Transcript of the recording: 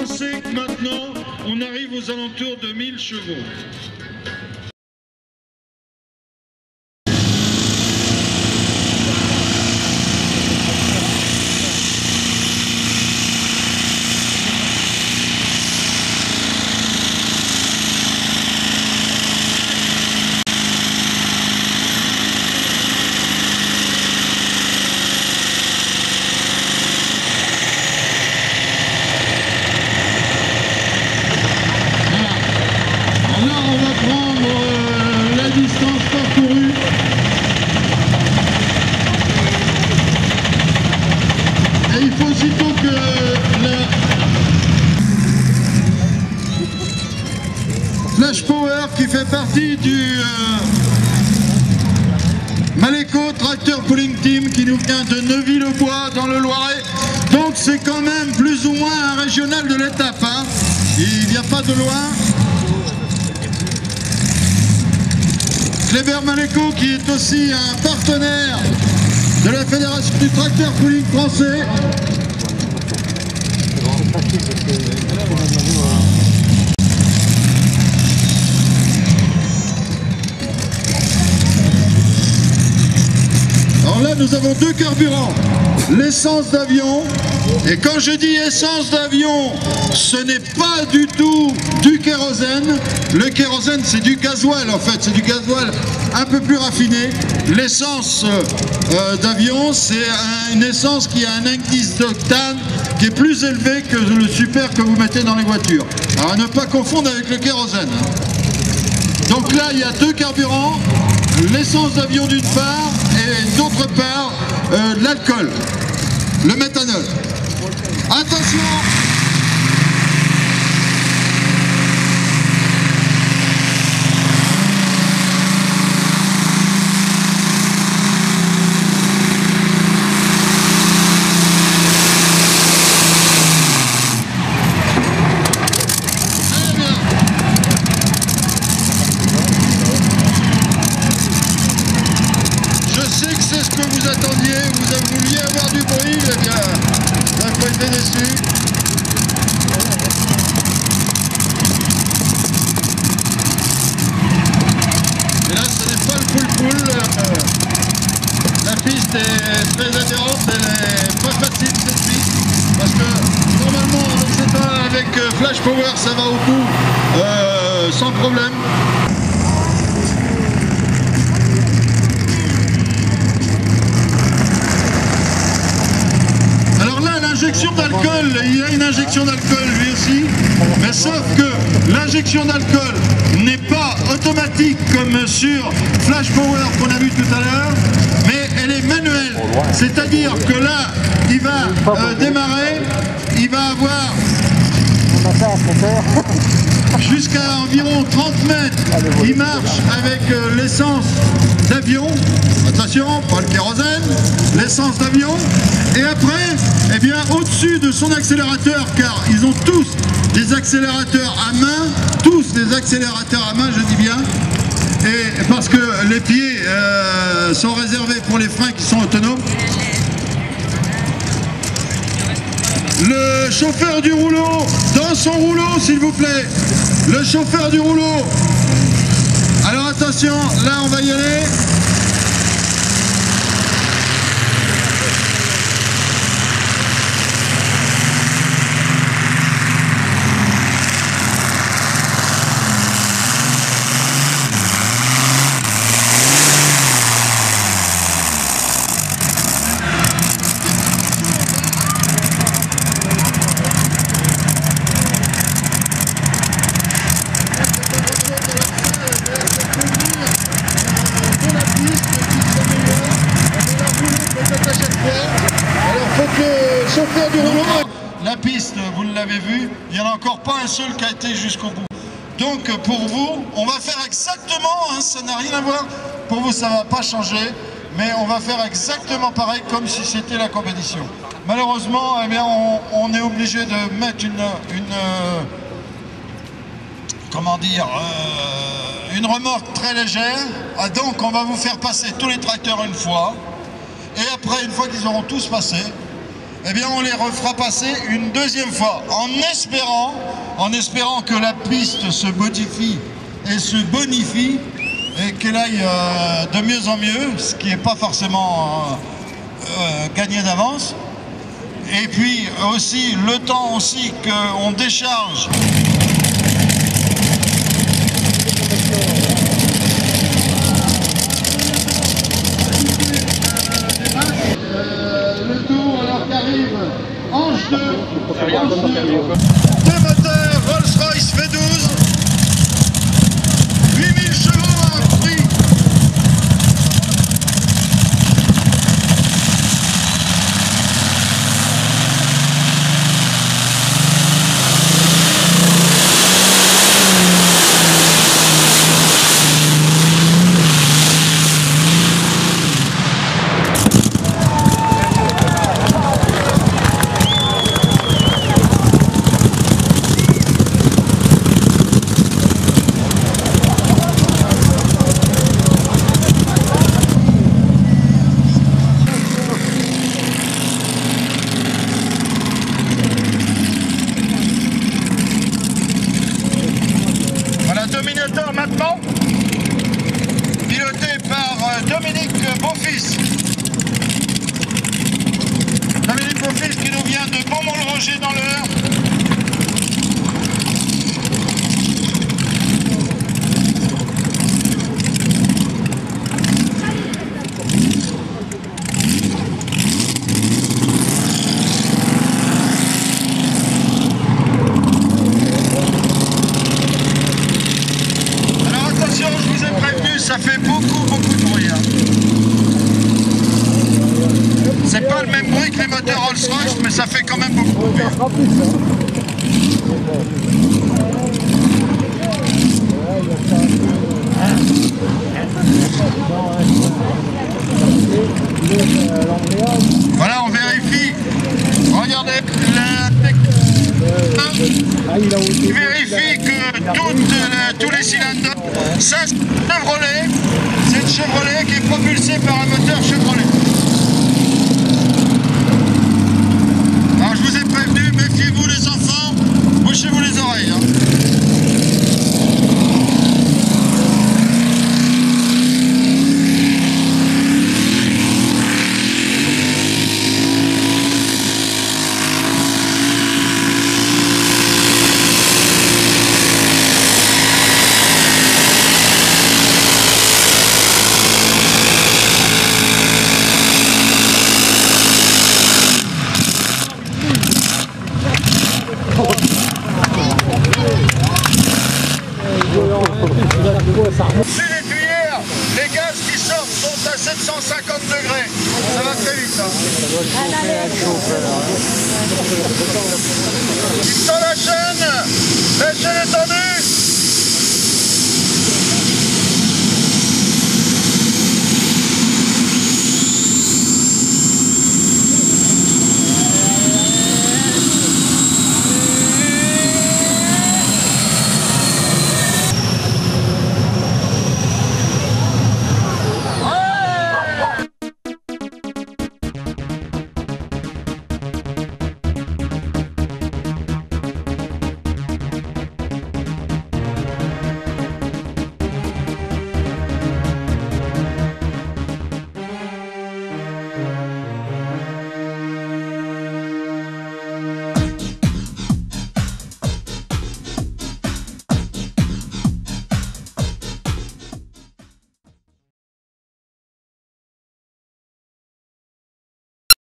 pensez que maintenant, on arrive aux alentours de 1000 chevaux. Flash Power qui fait partie du Maléco Tracteur Pulling Team qui nous vient de Neuville-au-Bois dans le Loiret. Donc c'est quand même plus ou moins un régional de l'étape, hein. Il n'y a pas de loin. Kleber Maléco qui est aussi un partenaire de la Fédération du Tracteur Pulling français. Alors là, nous avons deux carburants, l'essence d'avion, et quand je dis essence d'avion, ce n'est pas du tout du kérosène. Le kérosène, c'est du gasoil en fait, c'est du gasoil un peu plus raffiné. L'essence d'avion, c'est une essence qui a un indice d'octane qui est plus élevé que le super que vous mettez dans les voitures. Alors à ne pas confondre avec le kérosène. Donc là, il y a deux carburants, l'essence d'avion d'une part et d'autre part de l'alcool, le méthanol. Attention! Vous attendiez, vous vouliez avoir du bruit, eh bien, vous n'avez pas été déçus. Et là, ce n'est pas le poul-poul. La piste est très adhérente, elle est pas facile cette piste. Parce que normalement, dans cet état, avec Flash Power, ça va au bout sans problème. Injection d'alcool, il y a une injection d'alcool lui aussi, mais sauf que l'injection d'alcool n'est pas automatique comme sur Flash Power qu'on a vu tout à l'heure, mais elle est manuelle, c'est-à-dire que là il va démarrer, il va avoir jusqu'à environ 30 mètres, il marche avec l'essence d'avion, attention, pas le kérosène, l'essence d'avion, et après, eh bien, au-dessus de son accélérateur, car ils ont tous des accélérateurs à main, je dis bien, et parce que les pieds sont réservés pour les freins qui sont autonomes. Le chauffeur du rouleau, dans son rouleau s'il vous plaît, le chauffeur du rouleau. Alors attention, là on va y aller. Chauffeur du rouleau. La piste, vous l'avez vu, il n'y en a encore pas un seul qui a été jusqu'au bout. Donc pour vous, on va faire exactement, hein, ça n'a rien à voir, pour vous ça ne va pas changer, mais on va faire exactement pareil comme si c'était la compétition. Malheureusement, eh bien, on est obligé de mettre comment dire, une remorque très légère. Ah, donc on va vous faire passer tous les tracteurs une fois, et après, une fois qu'ils auront tous passé, eh bien on les refera passer une deuxième fois, en espérant que la piste se modifie et se bonifie et qu'elle aille de mieux en mieux, ce qui n'est pas forcément gagné d'avance. Et puis aussi le temps aussi qu'on décharge le tour alors qu'arrive Ange 2, deux moteurs Rolls-Royce V12, 8000 chevaux à prix. Dominateur maintenant, piloté par Dominique Beaufils. Dominique Beaufils qui nous vient de Beaumont-le-Roger dans l'Eure. Ça fait beaucoup de bruit. Hein. C'est pas le même bruit que les moteurs Rolls-Royce, mais ça fait quand même beaucoup de bruit. Voilà, on vérifie. Regardez, il vérifie que tous les cylindres. Ça, c'est Chevrolet. C'est une Chevrolet qui est propulsée par un moteur Chevrolet. Alors je vous ai prévenu, méfiez-vous les enfants, bouchez-vous les oreilles. Hein. C'est les tuyères, les gaz qui sortent sont à 750 degrés. Ça va très vite. Hein.